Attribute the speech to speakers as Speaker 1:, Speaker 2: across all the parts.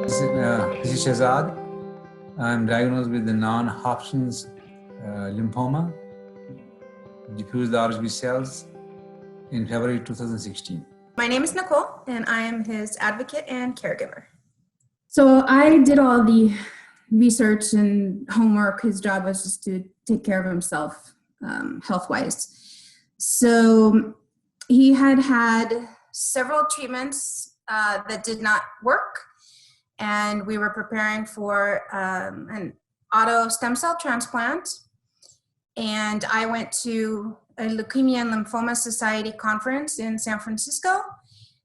Speaker 1: This is Shahzad. I'm diagnosed with the non-Hodgkin's lymphoma, diffuse large B cells, in February 2016.
Speaker 2: My name is Nicole, and I am his advocate and caregiver.
Speaker 3: So I did all the research and homework. His job was just to take care of himself health-wise. So he had several treatments that did not work, and we were preparing for an auto stem cell transplant. And I went to a Leukemia and Lymphoma Society conference in San Francisco.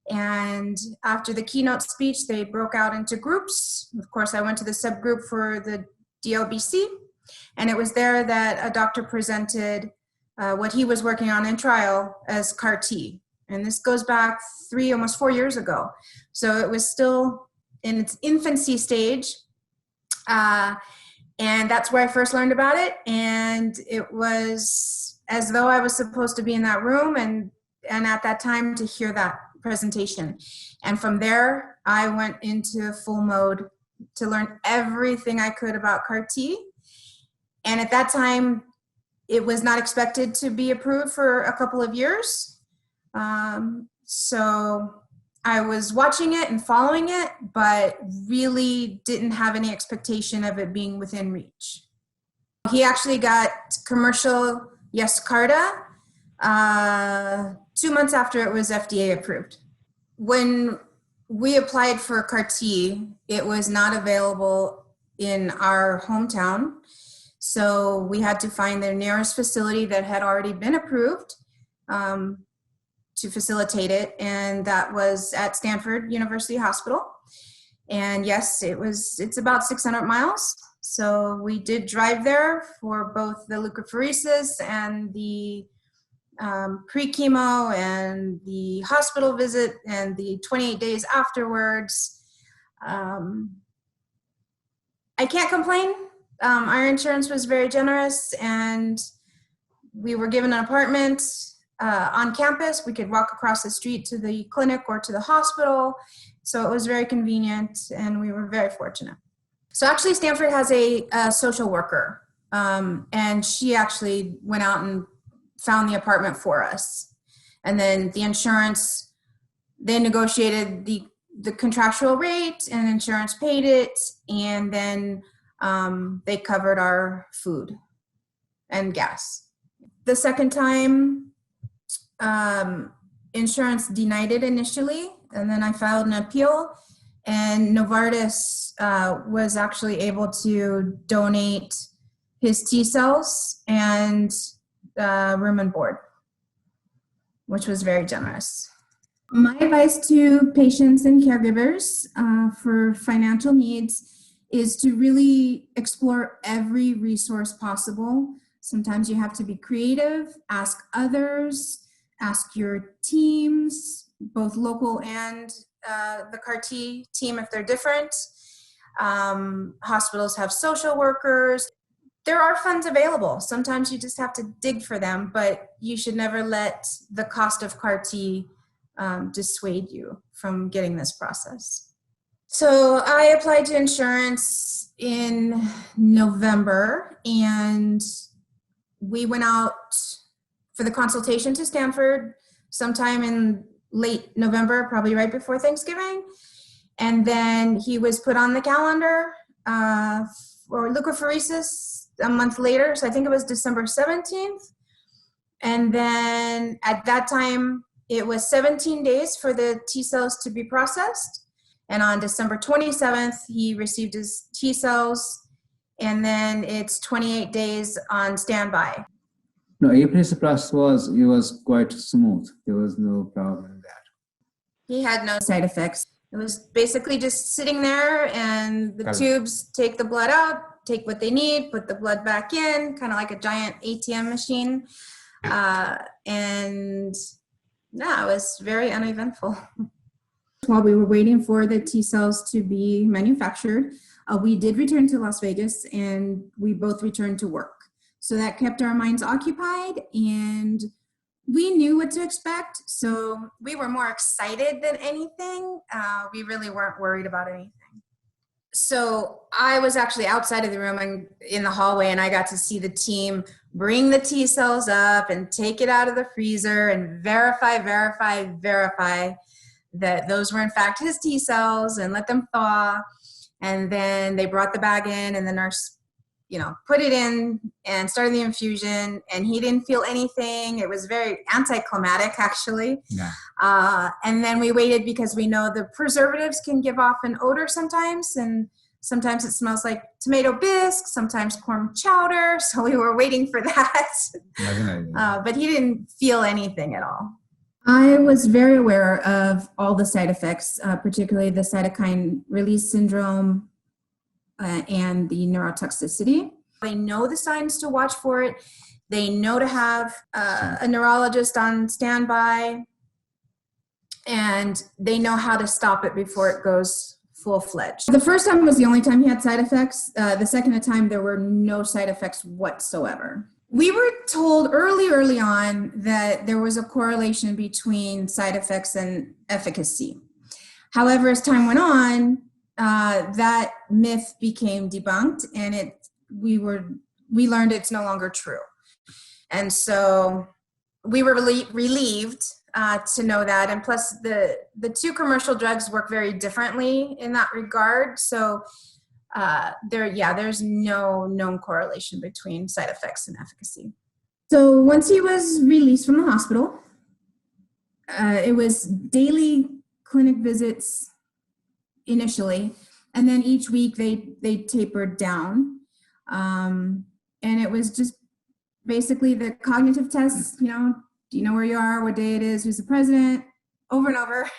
Speaker 3: And after the keynote speech, they broke out into groups. Of course, I went to the subgroup for the DLBC, and it was there that a doctor presented what he was working on in trial as CAR T. And this goes back almost 4 years ago. So it was still in its infancy stage. And that's where I first learned about it. And it was as though I was supposed to be in that room and at that time to hear that presentation. And from there, I went into full mode to learn everything I could about CAR T. And at that time, it was not expected to be approved for a couple of years. So I was watching it and following it, but really didn't have any expectation of it being within reach. He actually got commercial Yescarta 2 months after it was FDA approved. When we applied for CAR T, it was not available in our hometown. So we had to find the nearest facility that had already been approved to facilitate it, and that was at Stanford University Hospital. And yes, it's about 600 miles. So we did drive there for both the leukapheresis and the pre-chemo and the hospital visit and the 28 days afterwards. I can't complain. Our insurance was very generous, and we were given an apartment on campus. We could walk across the street to the clinic or to the hospital. So it was very convenient, and we were very fortunate. So actually, Stanford has a social worker, and she actually went out and found the apartment for us. And then the insurance, they negotiated the contractual rate, and insurance paid it, and then they covered our food and gas. The second time, insurance denied it initially, and then I filed an appeal, and Novartis was actually able to donate his T cells and room and board, which was very generous. My advice to patients and caregivers for financial needs is to really explore every resource possible. Sometimes you have to be creative, ask others, ask your teams, both local and the CAR T team if they're different. Hospitals have social workers. There are funds available. Sometimes you just have to dig for them, but you should never let the cost of CAR T dissuade you from getting this process. So I applied to insurance in November, and we went out for the consultation to Stanford sometime in late November, probably right before Thanksgiving. And then he was put on the calendar for leukapheresis a month later. So I think it was December 17th. And then at that time, it was 17 days for the T cells to be processed. And on December 27th, he received his T cells. And then it's 28 days on standby.
Speaker 1: No, April's process was quite smooth. There was no problem in that.
Speaker 2: He had no side effects. It was basically just sitting there, and the tubes take the blood out, take what they need, put the blood back in, kind of like a giant ATM machine. And yeah, it was very uneventful.
Speaker 3: While we were waiting for the T cells to be manufactured, we did return to Las Vegas, and we both returned to work. So that kept our minds occupied, and we knew what to expect. So
Speaker 2: we were more excited than anything. We really weren't worried about anything. So I was actually outside of the room and in the hallway, and I got to see the team bring the T cells up and take it out of the freezer and verify that those were in fact his T cells and let them thaw. And then they brought the bag in, and the nurse, put it in and started the infusion, and he didn't feel anything. It was very anticlimactic, actually.
Speaker 1: Yeah.
Speaker 2: And then we waited because we know the preservatives can give off an odor sometimes, and sometimes it smells like tomato bisque, sometimes corn chowder. So we were waiting for that. But he didn't feel anything at all. I was very aware of all the side effects, particularly the cytokine release syndrome and the neurotoxicity. They know the signs to watch for it. They know to have a neurologist on standby, and they know how to stop it before it goes full-fledged. The first time was the only time he had side effects. The second time, there were no side effects whatsoever. We were told early on that there was a correlation between side effects and efficacy. However, as time went on, that myth became debunked, and we learned it's no longer true. And so we were relieved to know that. And plus, the two commercial drugs work very differently in that regard. So there's no known correlation between side effects and efficacy. So once he was released from the hospital, it was daily clinic visits initially, and then each week they tapered down. And it was just basically the cognitive tests, do you know where you are, what day it is, who's the president, over and over.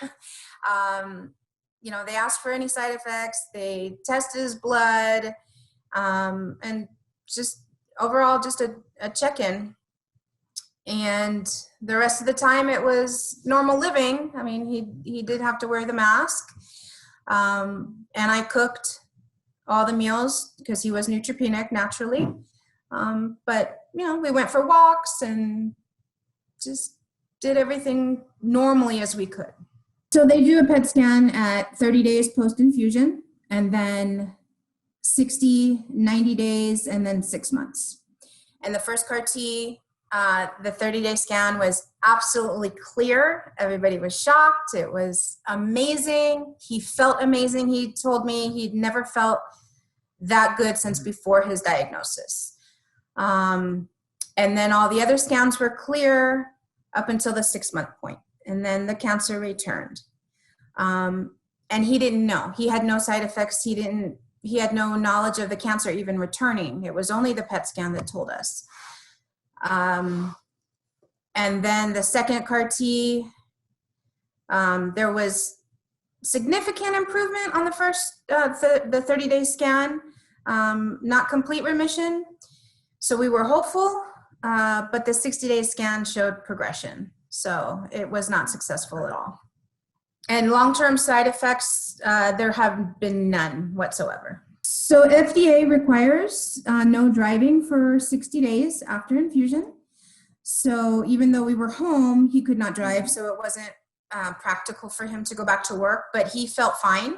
Speaker 2: They asked for any side effects, they tested his blood, and just overall just a check-in. And the rest of the time it was normal living. I mean, he did have to wear the mask. And I cooked all the meals because he was neutropenic naturally. But, we went for walks and just did everything normally as we could. So they do a PET scan at 30 days post-infusion, and then 60, 90 days, and then 6 months. And the first CAR T, the 30-day scan was absolutely clear. Everybody was shocked. It was amazing. He felt amazing. He told me he'd never felt that good since before his diagnosis. And then all the other scans were clear up until the 6-month point. And then the cancer returned. And he didn't know. He had no side effects. He had no knowledge of the cancer even returning. It was only the PET scan that told us. And then the second CAR T, there was significant improvement on the first, the 30-day scan, not complete remission. So we were hopeful, but the 60-day scan showed progression. So it was not successful at all. And long-term side effects, there have been none whatsoever. So FDA requires no driving for 60 days after infusion. So even though we were home, he could not drive, so it wasn't practical for him to go back to work, but he felt fine.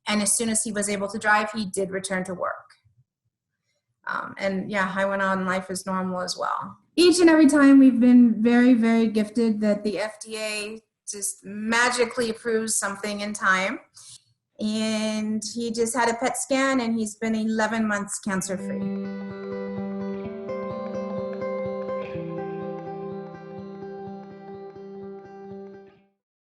Speaker 2: And as soon as he was able to drive, he did return to work. And yeah, I went on life as normal as well. Each and every time we've been very, very gifted that the FDA just magically approves something in time. And he just had a PET scan, and he's been 11 months cancer-free.